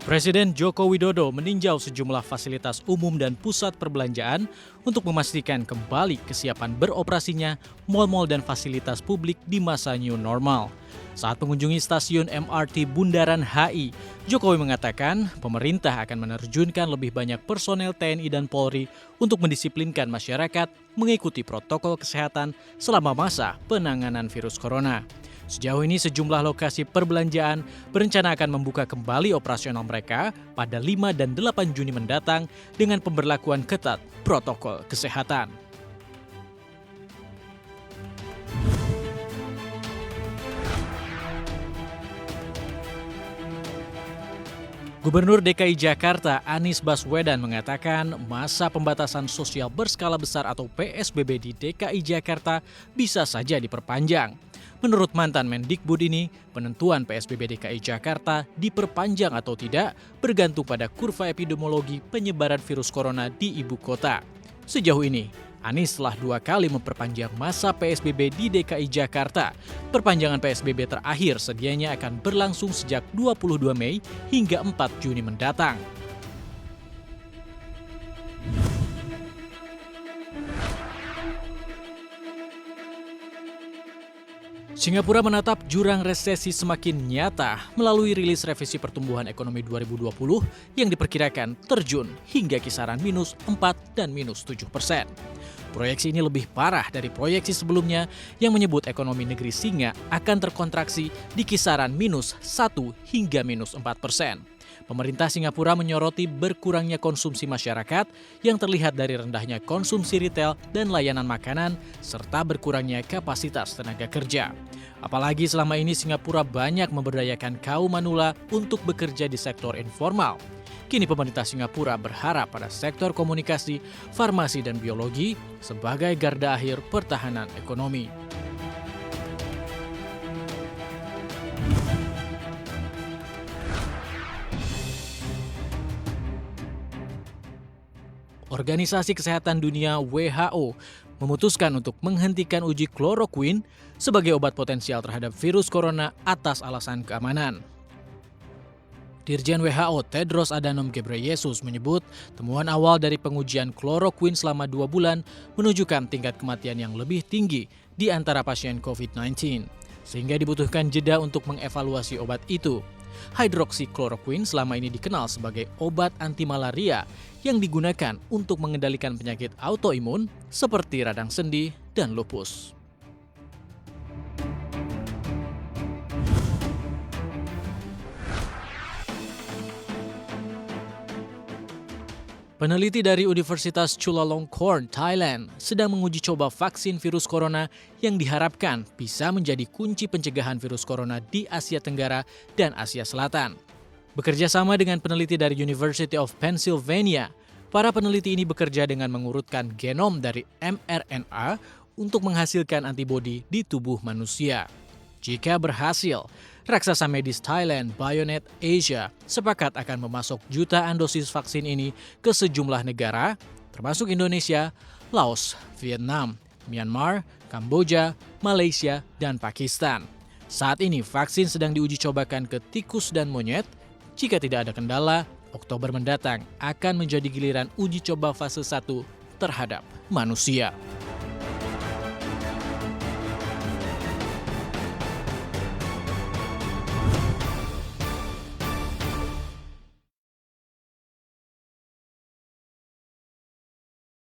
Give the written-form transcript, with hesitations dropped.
Presiden Joko Widodo meninjau sejumlah fasilitas umum dan pusat perbelanjaan untuk memastikan kembali kesiapan beroperasinya mal-mal dan fasilitas publik di masa new normal. Saat mengunjungi stasiun MRT Bundaran HI, Jokowi mengatakan pemerintah akan menerjunkan lebih banyak personel TNI dan Polri untuk mendisiplinkan masyarakat mengikuti protokol kesehatan selama masa penanganan virus corona. Sejauh ini sejumlah lokasi perbelanjaan berencana akan membuka kembali operasional mereka pada 5 dan 8 Juni mendatang dengan pemberlakuan ketat protokol kesehatan. Gubernur DKI Jakarta Anies Baswedan mengatakan masa pembatasan sosial berskala besar atau PSBB di DKI Jakarta bisa saja diperpanjang. Menurut mantan Mendikbud ini, penentuan PSBB DKI Jakarta diperpanjang atau tidak bergantung pada kurva epidemiologi penyebaran virus corona di ibu kota. Sejauh ini, Anies telah 2 kali memperpanjang masa PSBB di DKI Jakarta. Perpanjangan PSBB terakhir sedianya akan berlangsung sejak 22 Mei hingga 4 Juni mendatang. Singapura menatap jurang resesi semakin nyata melalui rilis revisi pertumbuhan ekonomi 2020 yang diperkirakan terjun hingga kisaran minus 4 dan minus 7%. Proyeksi ini lebih parah dari proyeksi sebelumnya yang menyebut ekonomi negeri Singa akan terkontraksi di kisaran minus 1 hingga minus 4%. Pemerintah Singapura menyoroti berkurangnya konsumsi masyarakat yang terlihat dari rendahnya konsumsi retail dan layanan makanan serta berkurangnya kapasitas tenaga kerja. Apalagi selama ini Singapura banyak memberdayakan kaum manula untuk bekerja di sektor informal. Kini pemerintah Singapura berharap pada sektor komunikasi, farmasi, dan biologi sebagai garda akhir pertahanan ekonomi. Organisasi Kesehatan Dunia WHO memutuskan untuk menghentikan uji kloroquine sebagai obat potensial terhadap virus corona atas alasan keamanan. Dirjen WHO Tedros Adhanom Ghebreyesus menyebut temuan awal dari pengujian kloroquine selama 2 bulan menunjukkan tingkat kematian yang lebih tinggi di antara pasien COVID-19, sehingga dibutuhkan jeda untuk mengevaluasi obat itu. Hidroksikloroquine selama ini dikenal sebagai obat anti malaria yang digunakan untuk mengendalikan penyakit autoimun seperti radang sendi dan lupus. Peneliti dari Universitas Chulalongkorn, Thailand, sedang menguji coba vaksin virus corona yang diharapkan bisa menjadi kunci pencegahan virus corona di Asia Tenggara dan Asia Selatan. Bekerja sama dengan peneliti dari University of Pennsylvania, para peneliti ini bekerja dengan mengurutkan genom dari mRNA untuk menghasilkan antibodi di tubuh manusia. Jika berhasil, raksasa medis Thailand Bionet Asia sepakat akan memasok jutaan dosis vaksin ini ke sejumlah negara, termasuk Indonesia, Laos, Vietnam, Myanmar, Kamboja, Malaysia, dan Pakistan. Saat ini vaksin sedang diuji cobakan ke tikus dan monyet. Jika tidak ada kendala, Oktober mendatang akan menjadi giliran uji coba fase 1 terhadap manusia.